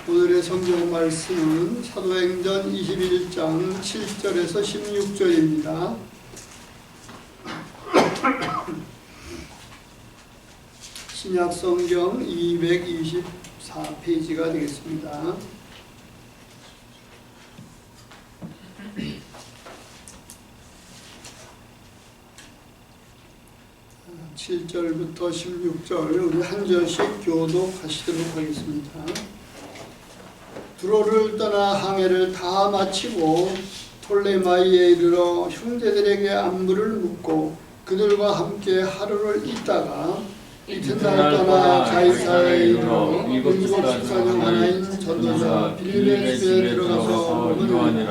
오늘의 성경 말씀은 사도행전 21장 7절에서 16절입니다. 신약 성경 224페이지가 되겠습니다. 7절부터 16절 우리 한 절씩 교독하시도록 하겠습니다. 두로를 떠나 항해를 다 마치고 톨레마이에 이르러 형제들에게 안부를 묻고 그들과 함께 하루를 있다가 이튿날 떠나 가이사랴에 이르러 일곱 집사중 하나인 전도자 빌립의 집에 들어가서 문을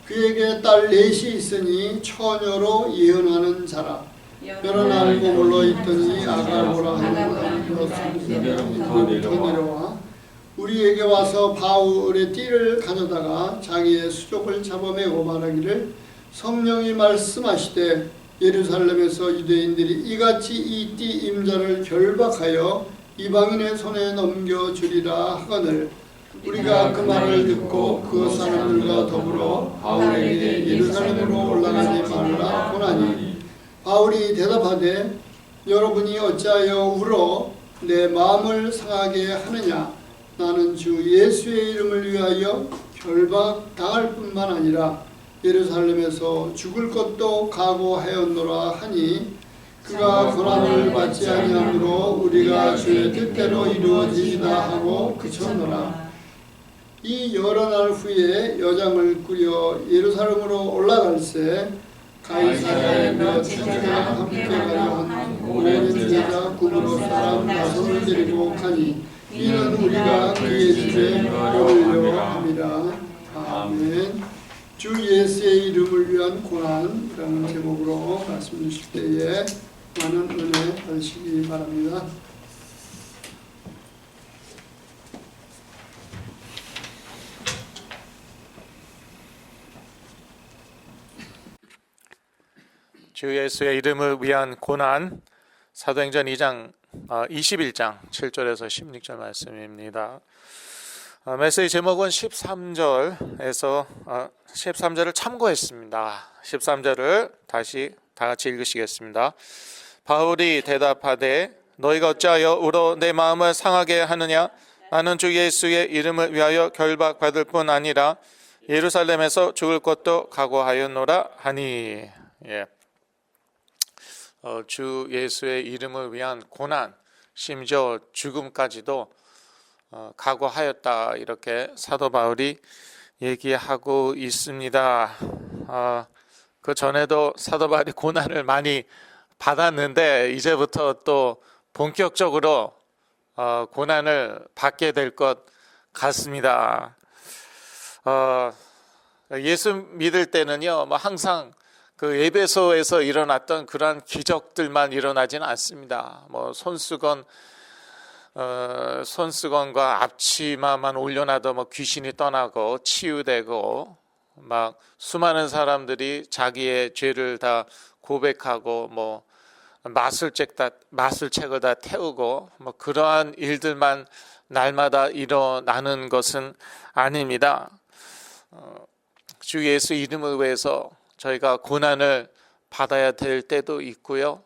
그에게 딸 넷이 있으니 처녀로 예언하는 자라. 여러 날 머물러 있더니 아갈보라 하는 사람으로부터 내려와 우리에게 와서 바울의 띠를 가져다가 자기의 수족을 잡아매고 말하기를 성령이 말씀하시되 예루살렘에서 유대인들이 이같이 이 띠 임자를 결박하여 이방인의 손에 넘겨주리라 하거늘 우리가 그 말을 듣고 그 사람들과 더불어 바울에게 예루살렘으로 올라가지 말라 고나니 바울이 대답하되 여러분이 어찌하여 울어 내 마음을 상하게 하느냐 나는 주 예수의 이름을 위하여 결박당할 뿐만 아니라 예루살렘에서 죽을 것도 각오하였노라 하니 그가 고난을 받지 아니함으로 우리가 주의 뜻대로 이루어지이다 하고 그쳤노라. 이 여러 날 후에 여장을 꾸려 예루살렘으로 올라갈새 가이사랴에 몇 천자가 함께 가려 한 오랜 제자 구브로 사람 나손을 데리고 가니 이는 우리가 그의 집에 머물려 함이라. 아멘. 주 예수의 이름을 위한 고난이라는 제목으로 말씀 주실 때에 많은 은혜 받으시기 바랍니다. 주 예수의 이름을 위한 고난 사도행전 21장 7절에서 16절 말씀입니다. 메시지 제목은 13절에서 13절을 참고했습니다. 13절을 다시 다 같이 읽으시겠습니다. 바울이 대답하되 너희가 어찌하여 울어 내 마음을 상하게 하느냐 나는 주 예수의 이름을 위하여 결박받을 뿐 아니라 예루살렘에서 죽을 것도 각오하였노라 하니. 주 예수의 이름을 위한 고난, 심지어 죽음까지도 각오하였다 이렇게 사도 바울이 얘기하고 있습니다. 그 전에도 사도 바울이 고난을 많이 받았는데 이제부터 또 본격적으로 고난을 받게 될 것 같습니다. 예수 믿을 때는요, 항상 그 에베소에서 일어났던 그러한 기적들만 일어나지는 않습니다. 손수건과 앞치마만 올려놔도 귀신이 떠나고 치유되고 수많은 사람들이 자기의 죄를 다 고백하고 마술책을 다 태우고 그러한 일들만 날마다 일어나는 것은 아닙니다. 주 예수 이름을 위해서 저희가 고난을 받아야 될 때도 있고요.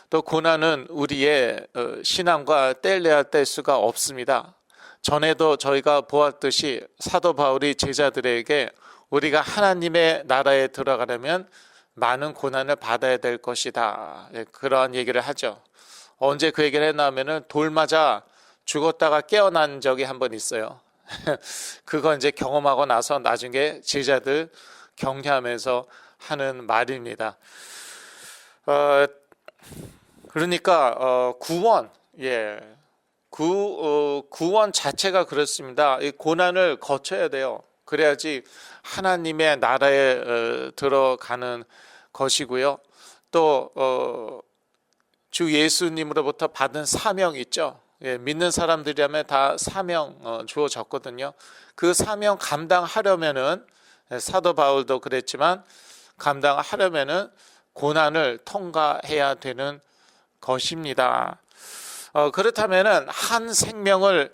또 고난은 우리의 신앙과 뗄래야 뗄 수가 없습니다. 전에도 저희가 보았듯이 사도 바울이 제자들에게 우리가 하나님의 나라에 들어가려면 많은 고난을 받아야 될 것이다. 그러한 얘기를 하죠. 언제 그 얘기를 했나 하면은 돌 맞아 죽었다가 깨어난 적이 한 번 있어요. 그거 이제 경험하고 나서 나중에 제자들 격려하면서 하는 말입니다. 그러니까 구원 자체가 그렇습니다. 이 고난을 거쳐야 돼요. 그래야지 하나님의 나라에 들어가는 것이고요. 또 주 예수님으로부터 받은 사명이 있죠. 믿는 사람들이라면 다 사명 주어졌거든요. 그 사명 감당하려면은 사도 바울도 그랬지만 감당하려면은 고난을 통과해야 되는 것입니다. 그렇다면은 한 생명을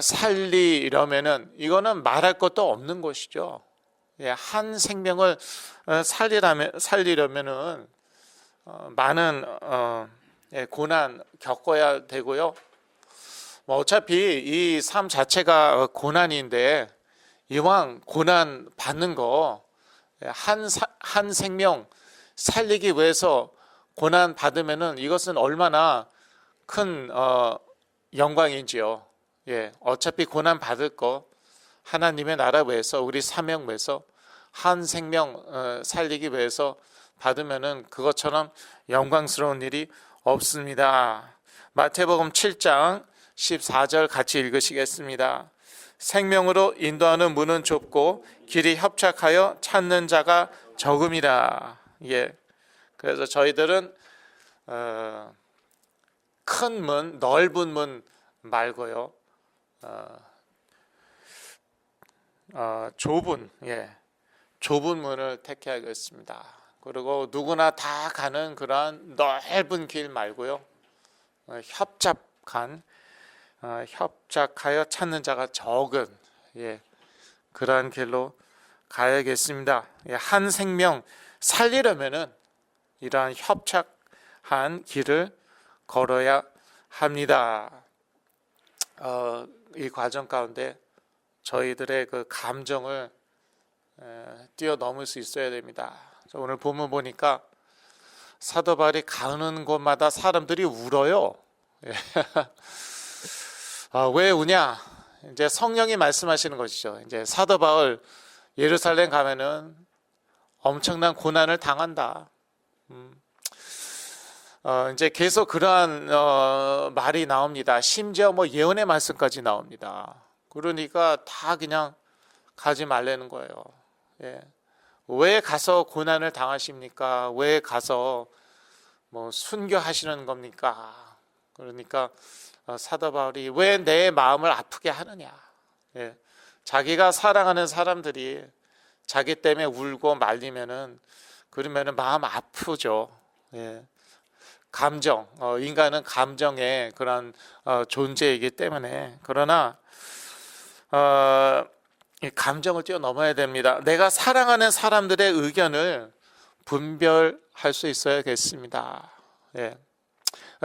살리려면은 이거는 말할 것도 없는 것이죠. 예, 한 생명을 살리려면은 많은 고난 겪어야 되고요. 뭐 어차피 이 삶 자체가 고난인데 이왕 고난 받는 거 한 생명 살리기 위해서 고난 받으면은 이것은 얼마나 큰 영광인지요. 예, 어차피 고난 받을 거 하나님의 나라 위해서 우리 사명 위해서 한 생명 살리기 위해서 받으면은 그것처럼 영광스러운 일이 없습니다. 마태복음 7장 14절 같이 읽으시겠습니다. 생명으로 인도하는 문은 좁고 길이 협착하여 찾는 자가 적음이라. 예. 그래서 저희들은 큰 문, 넓은 문 말고요. 좁은 문을 택해야겠습니다. 그리고 누구나 다 가는 그러한 넓은 길 말고요. 협착하여 찾는 자가 적은 그러한 길로 가야겠습니다. 한 생명 살리려면은 이러한 협착한 길을 걸어야 합니다. 이 과정 가운데 저희들의 그 감정을 뛰어넘을 수 있어야 됩니다. 오늘 본문 보니까 사도 바울이 가는 곳마다 사람들이 울어요. 왜 우냐? 이제 성령이 말씀하시는 것이죠. 이제 사도 바울 예루살렘 가면은 엄청난 고난을 당한다. 이제 계속 그러한 말이 나옵니다. 심지어 뭐 예언의 말씀까지 나옵니다. 그러니까 다 그냥 가지 말라는 거예요. 예. 왜 가서 고난을 당하십니까? 왜 가서 뭐 순교하시는 겁니까? 그러니까 사도 바울이 왜 내 마음을 아프게 하느냐? 예. 자기가 사랑하는 사람들이 자기 때문에 울고 말리면은 그러면은 마음 아프죠. 예. 감정, 인간은 감정의 그런 존재이기 때문에 그러나 이 감정을 뛰어넘어야 됩니다. 내가 사랑하는 사람들의 의견을 분별할 수 있어야겠습니다. 예.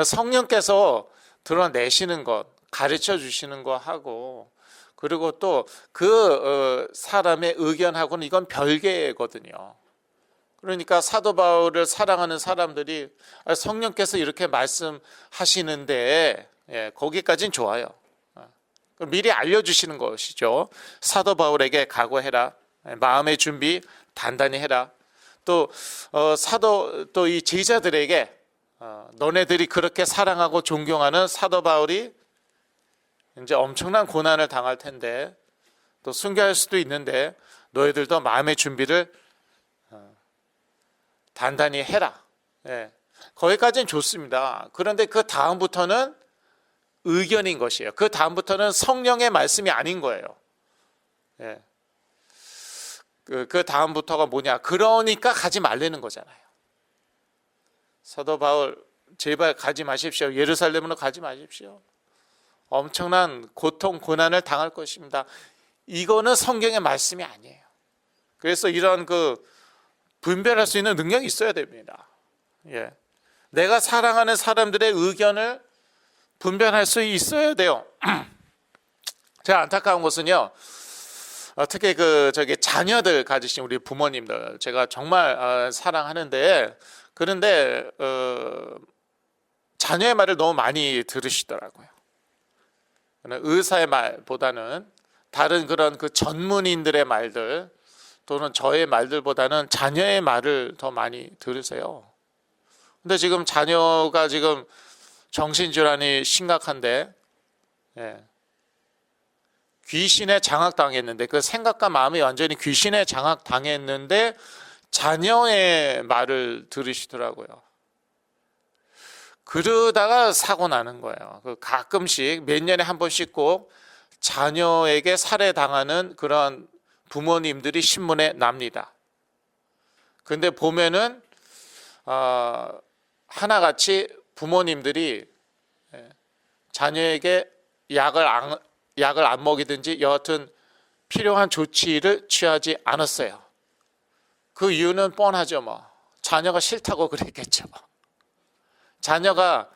성령께서 드러내시는 것, 가르쳐 주시는 거 하고 그리고 또 그 사람의 의견하고는 이건 별개거든요. 그러니까 사도 바울을 사랑하는 사람들이 성령께서 이렇게 말씀하시는데 거기까지는 좋아요. 미리 알려주시는 것이죠. 사도 바울에게 각오해라. 마음의 준비 단단히 해라. 또 이 제자들에게 너네들이 그렇게 사랑하고 존경하는 사도 바울이 이제 엄청난 고난을 당할 텐데 또 순교할 수도 있는데 너희들도 마음의 준비를 단단히 해라. 거기까지는 좋습니다. 그런데 그 다음부터는 의견인 것이에요. 그 다음부터는 성령의 말씀이 아닌 거예요. 그 다음부터가 뭐냐? 그러니까 가지 말라는 거잖아요. 사도 바울 제발 가지 마십시오. 예루살렘으로 가지 마십시오. 엄청난 고통, 고난을 당할 것입니다. 이거는 성경의 말씀이 아니에요. 그래서 이런 분별할 수 있는 능력이 있어야 됩니다. 내가 사랑하는 사람들의 의견을 분별할 수 있어야 돼요. 제가 안타까운 것은요. 특히 자녀들 가지신 우리 부모님들 제가 정말 사랑하는데 그런데 자녀의 말을 너무 많이 들으시더라고요. 의사의 말보다는 다른 그런 전문인들의 말들 또는 저의 말들보다는 자녀의 말을 더 많이 들으세요. 근데 지금 자녀가 지금 정신질환이 심각한데 귀신에 장악당했는데 그 생각과 마음이 완전히 귀신에 장악당했는데 자녀의 말을 들으시더라고요. 그러다가 사고 나는 거예요. 가끔씩 몇 년에 한 번씩 꼭 자녀에게 살해당하는 그런 부모님들이 신문에 납니다. 근데 보면은 하나같이 부모님들이 자녀에게 약을 약을 안 먹이든지 여하튼 필요한 조치를 취하지 않았어요. 그 이유는 뻔하죠. 뭐 자녀가 싫다고 그랬겠죠. 자녀가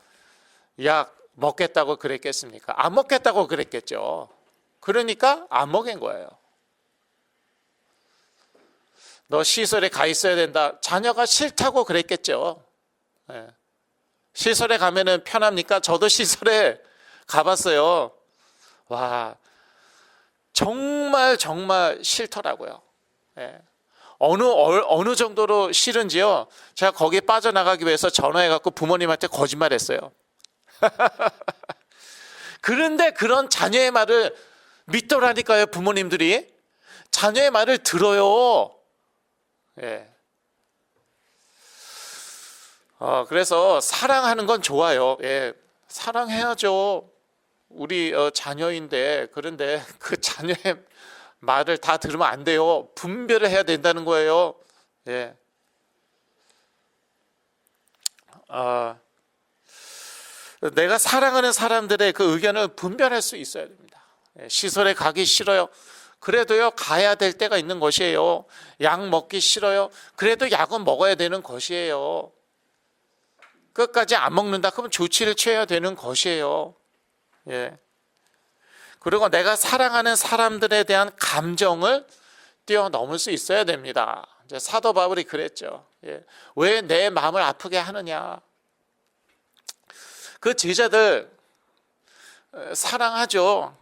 약 먹겠다고 그랬겠습니까? 안 먹겠다고 그랬겠죠. 그러니까 안 먹인 거예요. 너 시설에 가 있어야 된다. 자녀가 싫다고 그랬겠죠. 예. 시설에 가면은 편합니까? 저도 시설에 가봤어요. 와, 정말 싫더라고요. 예. 어느 정도로 싫은지요. 제가 거기에 빠져나가기 위해서 전화해갖고 부모님한테 거짓말했어요. 그런데 그런 자녀의 말을 믿더라니까요. 부모님들이 자녀의 말을 들어요. 예. 그래서 사랑하는 건 좋아요. 예. 사랑해야죠. 우리 자녀인데. 그런데 그 자녀의 말을 다 들으면 안 돼요. 분별을 해야 된다는 거예요. 예. 내가 사랑하는 사람들의 그 의견을 분별할 수 있어야 됩니다. 예. 시설에 가기 싫어요. 그래도요, 가야 될 때가 있는 것이에요. 약 먹기 싫어요. 그래도 약은 먹어야 되는 것이에요. 끝까지 안 먹는다 그러면 조치를 취해야 되는 것이에요. 예. 그리고 내가 사랑하는 사람들에 대한 감정을 뛰어넘을 수 있어야 됩니다. 이제 사도 바울이 그랬죠. 예. 왜 내 마음을 아프게 하느냐? 그 제자들 사랑하죠.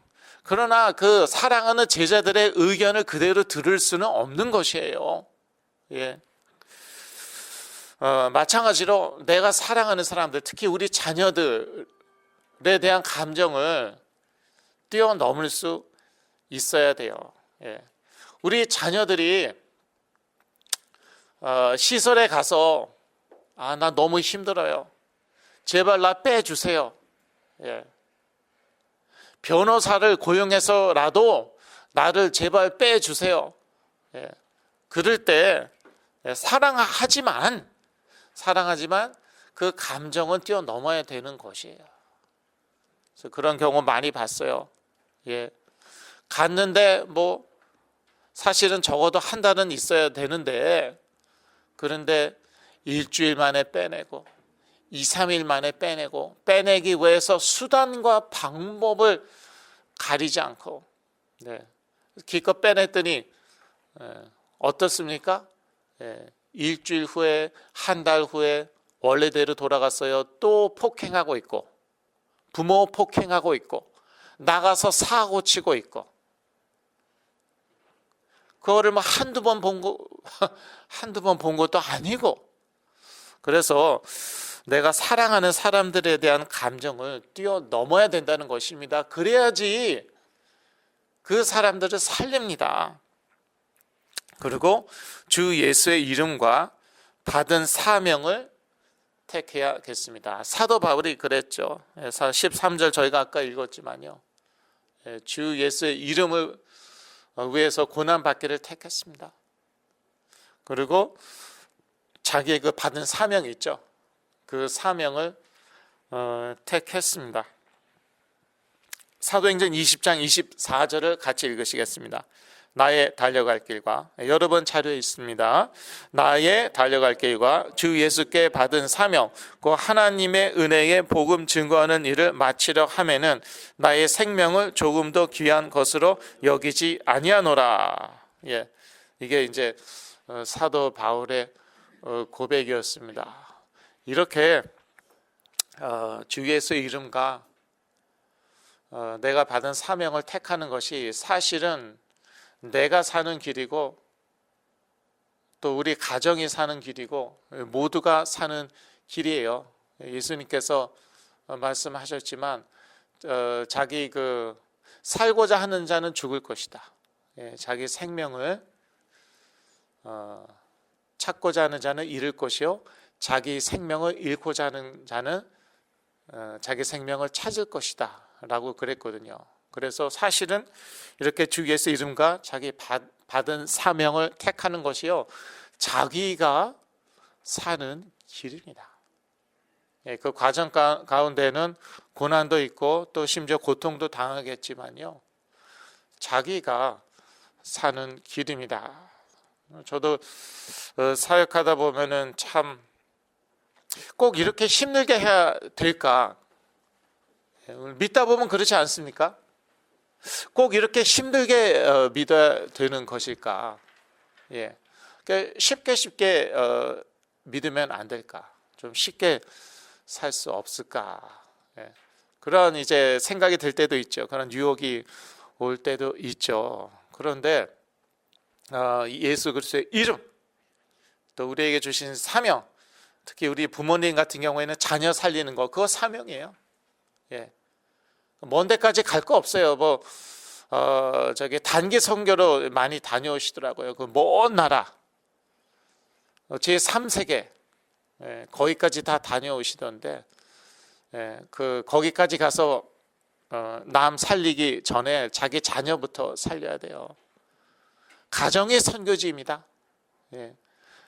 그러나 그 사랑하는 제자들의 의견을 그대로 들을 수는 없는 것이에요. 예. 마찬가지로 내가 사랑하는 사람들, 특히 우리 자녀들에 대한 감정을 뛰어넘을 수 있어야 돼요. 예. 우리 자녀들이 시설에 가서 나 너무 힘들어요. 제발 나 빼주세요. 예. 변호사를 고용해서라도 나를 제발 빼주세요. 예. 그럴 때 사랑하지만 그 감정은 뛰어넘어야 되는 것이에요. 그래서 그런 경우 많이 봤어요. 예. 갔는데 뭐 사실은 적어도 한 달은 있어야 되는데 그런데 일주일 만에 빼내고 2, 3일 만에 빼내고 빼내기 위해서 수단과 방법을 가리지 않고 기껏 빼냈더니 어떻습니까? 일주일 후에 한 달 후에 원래대로 돌아갔어요. 또 폭행하고 있고 부모 폭행하고 있고 나가서 사고 치고 있고 그거를 뭐 한두 번 본 것도 아니고 그래서 내가 사랑하는 사람들에 대한 감정을 뛰어넘어야 된다는 것입니다. 그래야지 그 사람들을 살립니다. 그리고 주 예수의 이름과 받은 사명을 택해야겠습니다. 사도 바울이 그랬죠. 13절 저희가 아까 읽었지만요. 주 예수의 이름을 위해서 고난받기를 택했습니다. 그리고 자기의 그 받은 사명이 있죠. 그 사명을 택했습니다. 사도행전 20장 24절을 같이 읽으시겠습니다. 나의 달려갈 길과 여러 번 자료에 있습니다. 나의 달려갈 길과 주 예수께 받은 사명 그 하나님의 은혜의 복음 증거하는 일을 마치려 하면은 나의 생명을 조금 더 귀한 것으로 여기지 아니하노라. 예, 이게 이제 사도 바울의 고백이었습니다. 이렇게 주 예수의 이름과 내가 받은 사명을 택하는 것이 사실은 내가 사는 길이고 또 우리 가정이 사는 길이고 모두가 사는 길이에요. 예수님께서 말씀하셨지만 자기 그 살고자 하는 자는 죽을 것이다. 자기 생명을 찾고자 하는 자는 잃을 것이요 자기 생명을 잃고자 하는 자는 자기 생명을 찾을 것이다 라고 그랬거든요. 그래서 사실은 이렇게 주 예수 이름과 자기 받은 사명을 택하는 것이요 자기가 사는 길입니다. 그 과정 가운데는 고난도 있고 또 심지어 고통도 당하겠지만요, 자기가 사는 길입니다. 저도 사역하다 보면은 참 꼭 이렇게 힘들게 해야 될까? 믿다 보면 그렇지 않습니까? 꼭 이렇게 힘들게 믿어야 되는 것일까? 예, 그러니까 쉽게 믿으면 안 될까? 좀 쉽게 살 수 없을까? 예, 그런 이제 생각이 들 때도 있죠. 그런 유혹이 올 때도 있죠. 그런데 예수 그리스도의 이름, 또 우리에게 주신 사명, 특히 우리 부모님 같은 경우에는 자녀 살리는 거, 그거 사명이에요. 예, 먼 데까지 갈 거 없어요. 저기 단기 선교로 많이 다녀오시더라고요. 그 먼 나라, 제 3세계, 예, 거기까지 다 다녀오시던데, 예, 거기까지 가서 남 살리기 전에 자기 자녀부터 살려야 돼요. 가정이 선교지입니다. 예,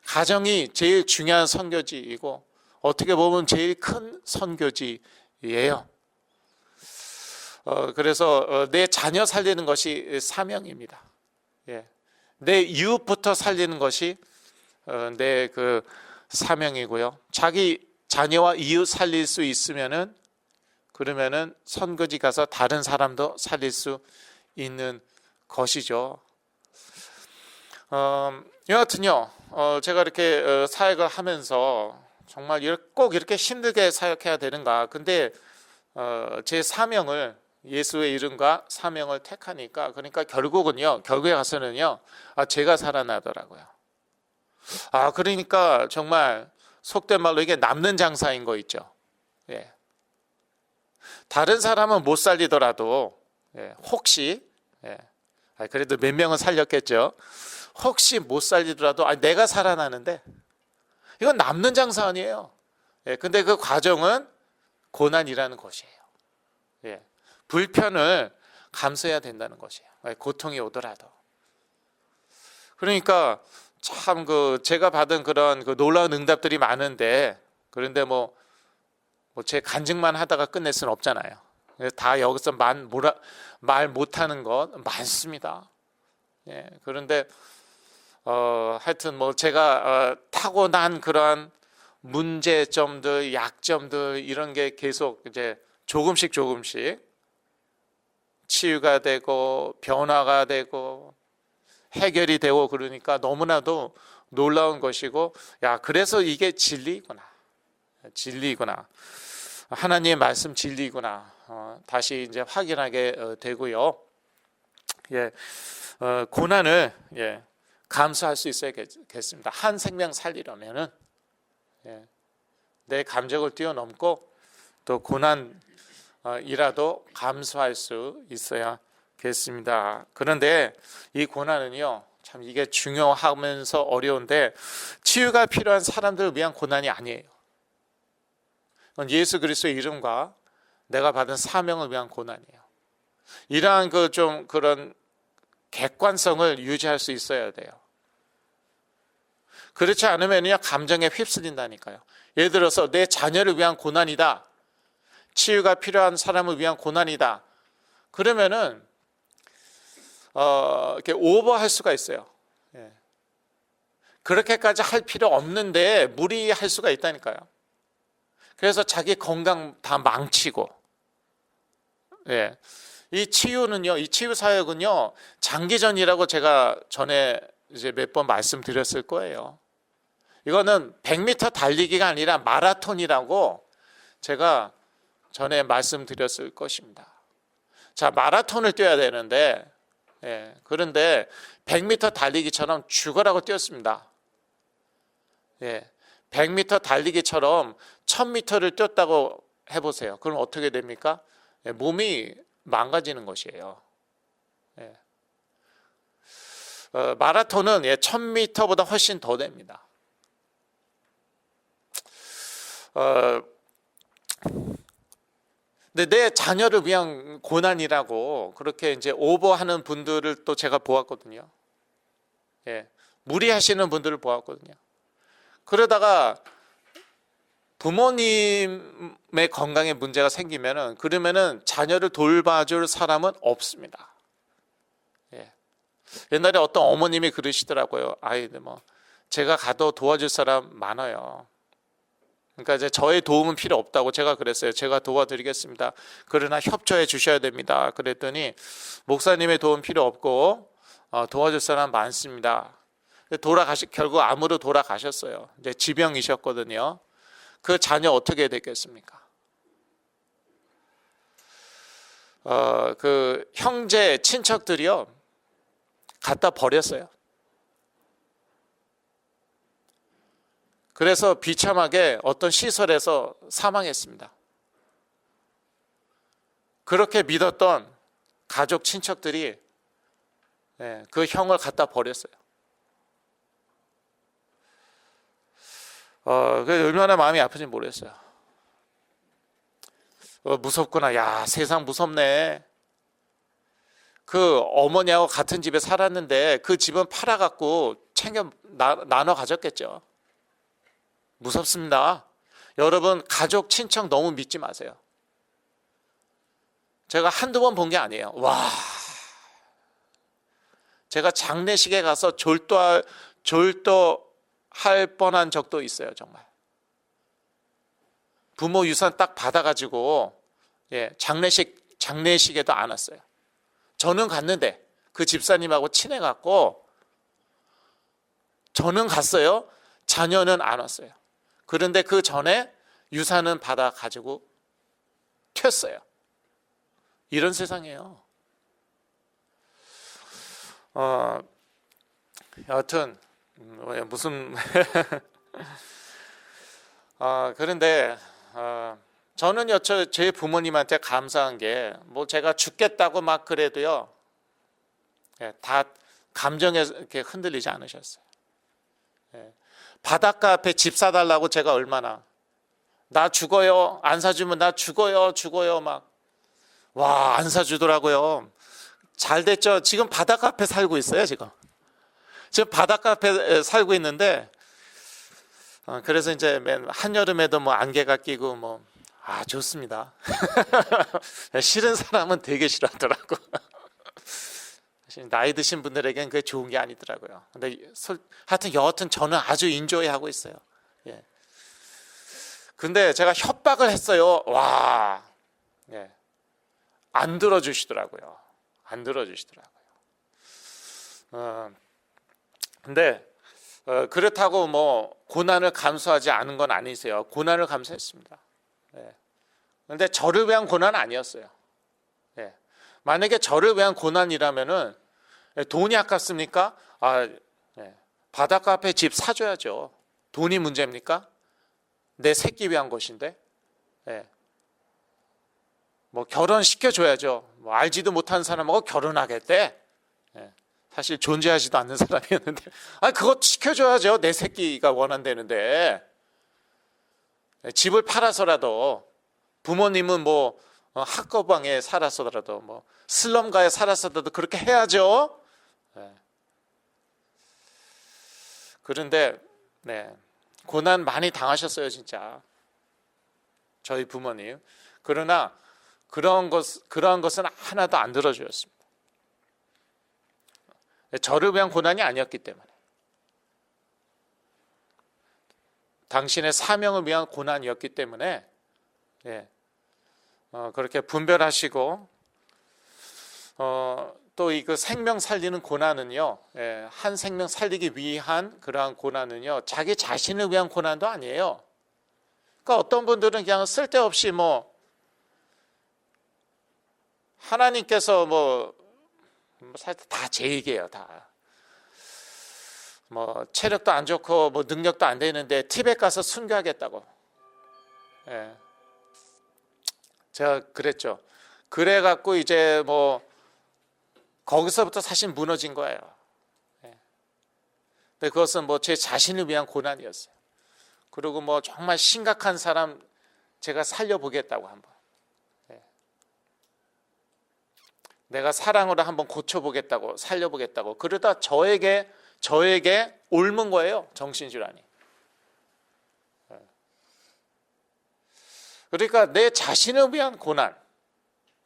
가정이 제일 중요한 선교지이고 어떻게 보면 제일 큰 선교지예요. 그래서 내 자녀 살리는 것이 사명입니다. 예, 내 이웃부터 살리는 것이 내 그 사명이고요. 자기 자녀와 이웃 살릴 수 있으면은, 그러면은 선교지 가서 다른 사람도 살릴 수 있는 것이죠. 여하튼요, 제가 이렇게 사역을 하면서 정말 꼭 이렇게 힘들게 사역해야 되는가? 근데 제 사명을, 예수의 이름과 사명을 택하니까, 그러니까 결국에 가서는요, 제가 살아나더라고요. 그러니까 정말 속된 말로 이게 남는 장사인 거 있죠. 예. 다른 사람은 못 살리더라도, 예, 혹시, 예, 그래도 몇 명은 살렸겠죠. 혹시 못 살리더라도 내가 살아나는데, 이건 남는 장사 아니에요. 예, 근데 그 과정은 고난이라는 것이에요. 예, 불편을 감수해야 된다는 것이에요. 고통이 오더라도. 그러니까 참 제가 받은 그런 놀라운 응답들이 많은데, 그런데 제 간증만 하다가 끝낼 수는 없잖아요. 다 여기서 말 못하는 것 많습니다. 예, 그런데 하여튼 제가 타고난 그런 문제점들, 약점들, 이런 게 계속 이제 조금씩 치유가 되고 변화가 되고 해결이 되고, 그러니까 너무나도 놀라운 것이고, 그래서 이게 진리구나, 하나님의 말씀 진리구나, 다시 이제 확인하게 되고요. 예, 고난을, 예, 감수할 수 있어야겠습니다. 한 생명 살리려면은, 예, 내 감정을 뛰어넘고 또 고난이라도 감수할 수 있어야겠습니다. 그런데 이 고난은요, 참 이게 중요하면서 어려운데, 치유가 필요한 사람들을 위한 고난이 아니에요. 예수 그리스도의 이름과 내가 받은 사명을 위한 고난이에요. 이러한 그런 객관성을 유지할 수 있어야 돼요. 그렇지 않으면요, 감정에 휩쓸린다니까요. 예를 들어서 내 자녀를 위한 고난이다, 치유가 필요한 사람을 위한 고난이다, 그러면은 이렇게 오버할 수가 있어요. 예. 그렇게까지 할 필요 없는데 무리할 수가 있다니까요. 그래서 자기 건강 다 망치고, 예, 이 치유는요, 이 치유 사역은요, 장기전이라고 제가 전에 이제 몇 번 말씀드렸을 거예요. 이거는 100m 달리기가 아니라 마라톤이라고 제가 전에 말씀드렸을 것입니다. 자, 마라톤을 뛰어야 되는데, 예, 그런데 100m 달리기처럼 죽어라고 뛰었습니다. 예, 100m 달리기처럼 1000m를 뛰었다고 해보세요. 그럼 어떻게 됩니까? 예, 몸이 망가지는 것이에요. 예. 마라톤은 1000m보다 훨씬 더 됩니다. 근데 내 자녀를 위한 고난이라고 그렇게 이제 오버하는 분들을 또 제가 보았거든요. 예, 무리하시는 분들을 보았거든요. 그러다가 부모님의 건강에 문제가 생기면은 그러면은 자녀를 돌봐줄 사람은 없습니다. 예. 옛날에 어떤 어머님이 그러시더라고요. 아이들 뭐 제가 가도 도와줄 사람 많아요. 그러니까 이제 저의 도움은 필요 없다고 제가 그랬어요. 제가 도와드리겠습니다. 그러나 협조해 주셔야 됩니다. 그랬더니 목사님의 도움 필요 없고 도와줄 사람 많습니다. 결국 암으로 돌아가셨어요. 이제 지병이셨거든요. 그 자녀 어떻게 됐겠습니까? 그 형제 친척들이요 갖다 버렸어요. 그래서 비참하게 어떤 시설에서 사망했습니다. 그렇게 믿었던 가족 친척들이 그 형을 갖다 버렸어요. 얼마나 마음이 아픈지 모르겠어요. 무섭구나. 야, 세상 무섭네. 그 어머니하고 같은 집에 살았는데 그 집은 팔아갖고 챙겨 나눠 가졌겠죠. 무섭습니다. 여러분, 가족, 친척 너무 믿지 마세요. 제가 한두 번 본 게 아니에요. 와, 제가 장례식에 가서 졸도할 뻔한 적도 있어요. 정말 부모 유산 딱 받아가지고 장례식에도 안 왔어요. 저는 갔는데 그 집사님하고 친해갖고 저는 갔어요. 자녀는 안 왔어요. 그런데 그 전에 유산은 받아가지고 튀었어요. 이런 세상이에요. 여하튼 무슨 그런데 저는요 제 부모님한테 감사한 게 뭐 제가 죽겠다고 막 그래도요 다 감정에 이렇게 흔들리지 않으셨어요. 바닷가 앞에 집 사달라고 제가 얼마나 나 죽어요 안 사주면 나 죽어요 막 와 안 사주더라고요. 잘 됐죠. 지금 바닷가 앞에 살고 있어요. 지금 바닷가 앞에 살고 있는데 그래서 이제 맨 한여름에도 뭐 안개가 끼고 뭐 좋습니다. 싫은 사람은 되게 싫어하더라고. 나이 드신 분들에겐 그게 좋은 게 아니더라고요. 근데 하여튼 여하튼 저는 아주 인조해 하고 있어요. 예. 근데 제가 협박을 했어요. 와, 예. 안 들어주시더라고요. 안 들어주시더라고요. 근데 그렇다고 뭐 고난을 감수하지 않은 건 아니세요. 고난을 감수했습니다. 그런데 저를 위한 고난은 아니었어요. 만약에 저를 위한 고난이라면은 돈이 아깝습니까? 바닷가 앞에 집 사줘야죠. 돈이 문제입니까? 내 새끼 위한 것인데. 뭐 결혼시켜줘야죠. 뭐 알지도 못하는 사람하고 결혼하겠대. 사실 존재하지도 않는 사람이었는데 그것도 시켜줘야죠. 내 새끼가 원한다는데. 집을 팔아서라도 부모님은 뭐 학거방에 살았어라도 뭐 슬럼가에 살았어도 그렇게 해야죠. 그런데 고난 많이 당하셨어요. 진짜 저희 부모님. 그러나 그러한 것은 하나도 안 들어주었습니다. 저를 위한 고난이 아니었기 때문에 당신의 사명을 위한 고난이었기 때문에 그렇게 분별하시고 또 이 그 생명 살리는 고난은요 한 생명 살리기 위한 그러한 고난은요 자기 자신을 위한 고난도 아니에요. 그러니까 어떤 분들은 그냥 쓸데없이 뭐 하나님께서 사실 다 제 얘기예요. 다 뭐 체력도 안 좋고 뭐 능력도 안 되는데 티벳 가서 순교하겠다고. 제가 그랬죠. 그래갖고 이제 뭐 거기서부터 사실 무너진 거예요. 근데 그것은 뭐 제 자신을 위한 고난이었어요. 그리고 뭐 정말 심각한 사람 제가 살려보겠다고 한번. 내가 사랑으로 한번 고쳐보겠다고 살려보겠다고 그러다 저에게 옮은 거예요. 정신질환이. 그러니까 내 자신을 위한 고난,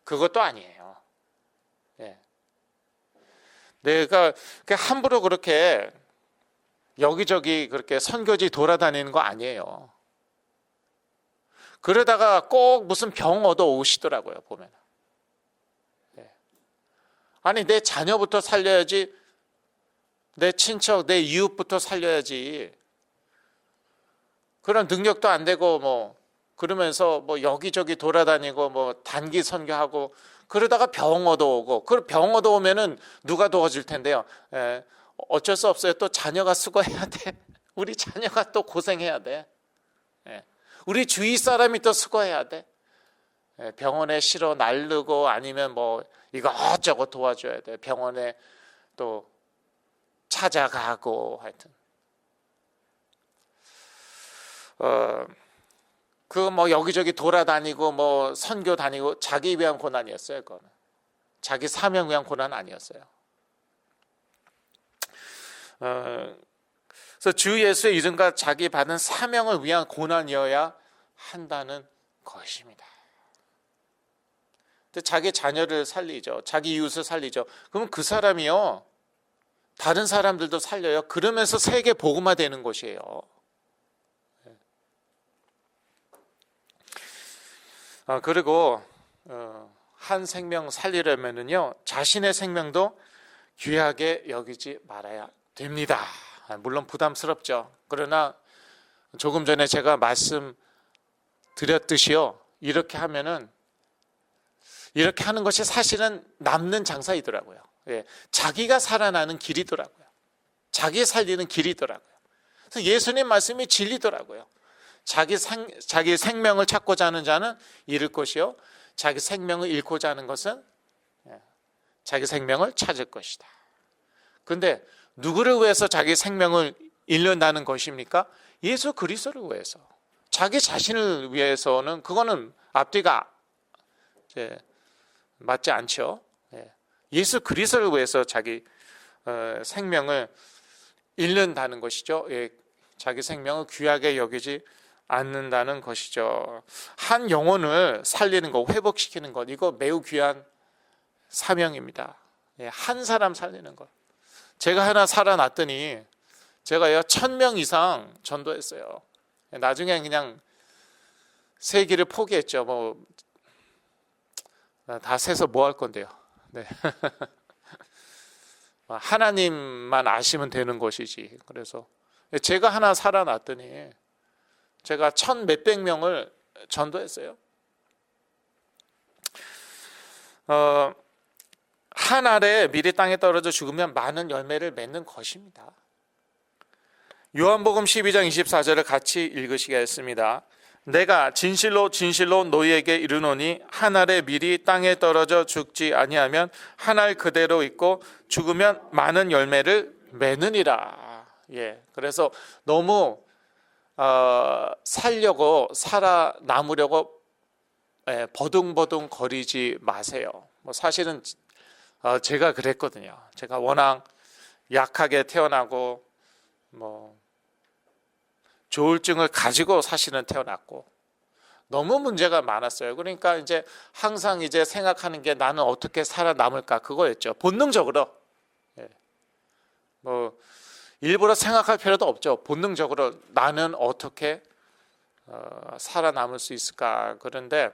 그것도 아니에요. 예. 내가 함부로 그렇게 여기저기 그렇게 선교지 돌아다니는 거 아니에요. 그러다가 꼭 무슨 병 얻어 오시더라고요, 보면. 예. 아니, 내 자녀부터 살려야지, 내 친척, 내 이웃부터 살려야지. 그런 능력도 안 되고, 그러면서 여기저기 돌아다니고, 단기 선교하고, 그러다가 병 얻어오고, 그 병 얻어오면은 누가 도와줄 텐데요. 예. 어쩔 수 없어요. 또 자녀가 수고해야 돼. 우리 자녀가 또 고생해야 돼. 예. 우리 주위 사람이 또 수고해야 돼. 예. 병원에 실어 날르고 아니면 이것저것 도와줘야 돼. 병원에 또 찾아가고 하여튼. 여기저기 돌아다니고 선교 다니고 자기 위한 고난이었어요. 그거는 자기 사명 위한 고난 아니었어요. 그래서 주 예수의 이름과 자기 받은 사명을 위한 고난이어야 한다는 것입니다. 근데 자기 자녀를 살리죠. 자기 이웃을 살리죠. 그러면 그 사람이요, 다른 사람들도 살려요. 그러면서 세계 복음화 되는 것이에요. 그리고 한 생명 살리려면은요, 자신의 생명도 귀하게 여기지 말아야 됩니다. 물론 부담스럽죠. 그러나 조금 전에 제가 말씀드렸듯이요, 이렇게 하면은, 이렇게 하는 것이 사실은 남는 장사이더라고요. 예, 자기가 살아나는 길이더라고요. 자기 살리는 길이더라고요. 그래서 예수님 말씀이 진리더라고요. 자기 생명을 찾고자 하는 자는 잃을 것이요, 자기 생명을 잃고자 하는 것은 자기 생명을 찾을 것이다. 그런데 누구를 위해서 자기 생명을 잃는다는 것입니까? 예수 그리스도를 위해서. 자기 자신을 위해서는 그거는 앞뒤가 맞지 않죠. 예수 그리스도를 위해서 자기 생명을 잃는다는 것이죠. 자기 생명을 귀하게 여기지 않는다는 것이죠. 한 영혼을 살리는 것, 회복시키는 것, 이거 매우 귀한 사명입니다. 한 사람 살리는 것. 제가 하나 살아났더니 제가요 1000명 이상 전도했어요. 나중에 그냥 세기를 포기했죠. 다 세서 뭐 할 건데요. 네. 하나님만 아시면 되는 것이지. 그래서 제가 하나 살아났더니 제가 1000몇백 명을 전도했어요. 한 알에 미리 땅에 떨어져 죽으면 많은 열매를 맺는 것입니다. 요한복음 12장 24절을 같이 읽으시겠습니다. 내가 진실로 진실로 너희에게 이르노니 한 알에 미리 땅에 떨어져 죽지 아니하면 한 알 그대로 있고 죽으면 많은 열매를 맺느니라. 예, 그래서 너무 살아남으려고 버둥버둥 거리지 마세요. 사실은 제가 그랬거든요. 제가 워낙 약하게 태어나고 조울증을 가지고 사실은 태어났고 너무 문제가 많았어요. 그러니까 이제 항상 이제 생각하는 게 나는 어떻게 살아남을까 그거였죠. 본능적으로. 일부러 생각할 필요도 없죠. 본능적으로 나는 어떻게 살아남을 수 있을까. 그런데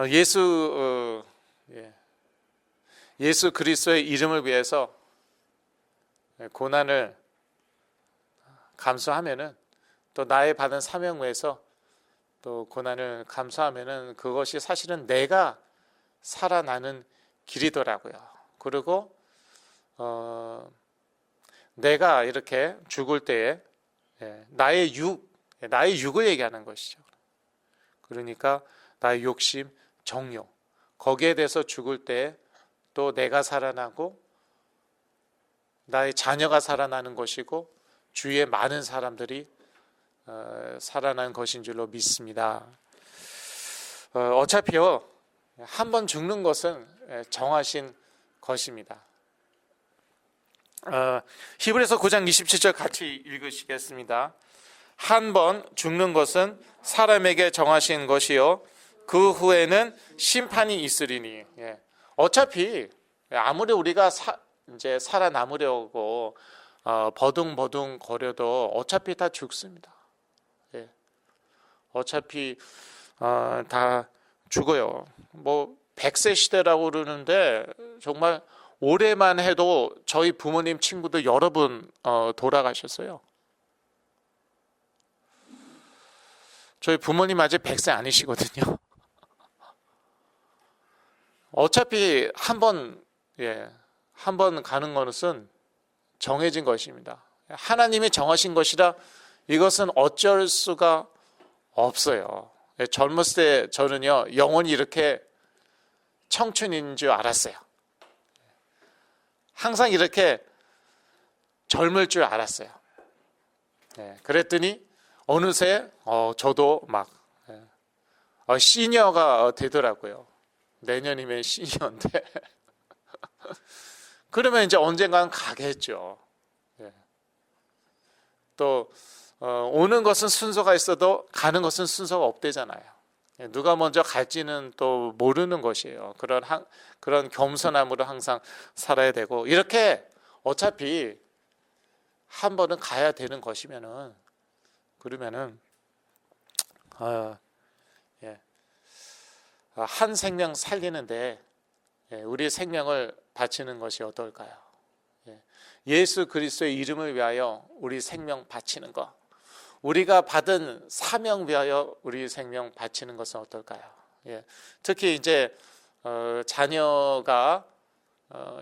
예수 그리스도의 이름을 위해서 고난을 감수하면은, 또 나의 받은 사명 외에서 또 고난을 감수하면은 그것이 사실은 내가 살아나는 길이더라고요. 그리고 내가 이렇게 죽을 때에 나의 육을 얘기하는 것이죠. 그러니까 나의 욕심, 정욕, 거기에 대해서 죽을 때 또 내가 살아나고 나의 자녀가 살아나는 것이고 주위에 많은 사람들이 살아난 것인 줄로 믿습니다. 어차피요, 한번 죽는 것은 정하신 것입니다. 히브리서 9장 27절 같이 읽으시겠습니다. 한 번 죽는 것은 사람에게 정하신 것이요 그 후에는 심판이 있으리니. 예. 어차피 아무리 우리가 이제 살아남으려고 버둥버둥 거려도 어차피 다 죽습니다. 예. 어차피 다 죽어요. 뭐 100세 시대라고 그러는데 정말 올해만 해도 저희 부모님 친구들 여러 분 돌아가셨어요. 저희 부모님 아직 100세 아니시거든요. 어차피 한 번 가는 것은 정해진 것입니다. 하나님이 정하신 것이라 이것은 어쩔 수가 없어요. 젊었을 때 저는요, 영원히 이렇게 청춘인 줄 알았어요. 항상 이렇게 젊을 줄 알았어요. 그랬더니 어느새 저도 막 시니어가 되더라고요. 내년이면 시니어인데 그러면 이제 언젠가는 가겠죠. 또 오는 것은 순서가 있어도 가는 것은 순서가 없대잖아요. 누가 먼저 갈지는 또 모르는 것이에요. 그런 겸손함으로 항상 살아야 되고, 이렇게 어차피 한 번은 가야 되는 것이면은 그러면은 한 생명 살리는데 우리 생명을 바치는 것이 어떨까요? 예수 그리스도의 이름을 위하여 우리 생명 바치는 것, 우리가 받은 사명 위하여 우리 생명 바치는 것은 어떨까요? 특히 이제 자녀가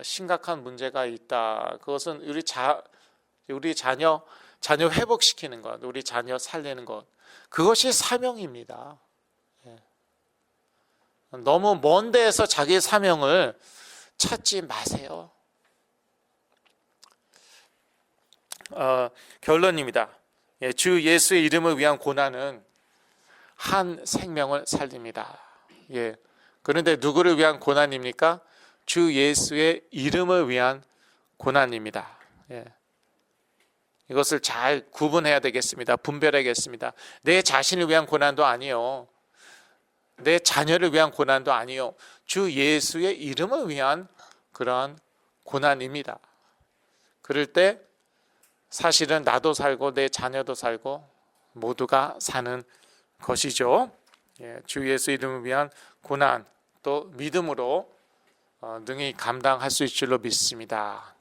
심각한 문제가 있다. 그것은 우리 자녀 회복시키는 것, 우리 자녀 살리는 것, 그것이 사명입니다. 너무 먼 데에서 자기 사명을 찾지 마세요. 결론입니다. 주 예수의 이름을 위한 고난은 한 생명을 살립니다. 그런데 누구를 위한 고난입니까? 주 예수의 이름을 위한 고난입니다. 이것을 잘 구분해야 되겠습니다. 분별해야겠습니다. 내 자신을 위한 고난도 아니요, 내 자녀를 위한 고난도 아니요, 주 예수의 이름을 위한 그런 고난입니다. 그럴 때 사실은 나도 살고 내 자녀도 살고 모두가 사는 것이죠. 주 예수 이름을 위한 고난, 또 믿음으로 능히 감당할 수 있을 줄로 믿습니다.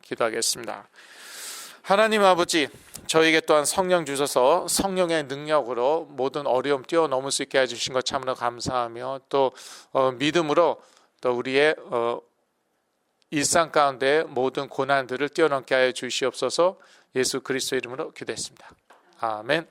기도하겠습니다. 하나님 아버지, 저에게 또한 성령 주셔서 성령의 능력으로 모든 어려움 뛰어넘을 수 있게 해주신 것 참으로 감사하며, 또 믿음으로 또 우리의 일상 가운데 모든 고난들을 뛰어넘게 하여 주시옵소서. 예수 그리스도 이름으로 기도했습니다. 아멘.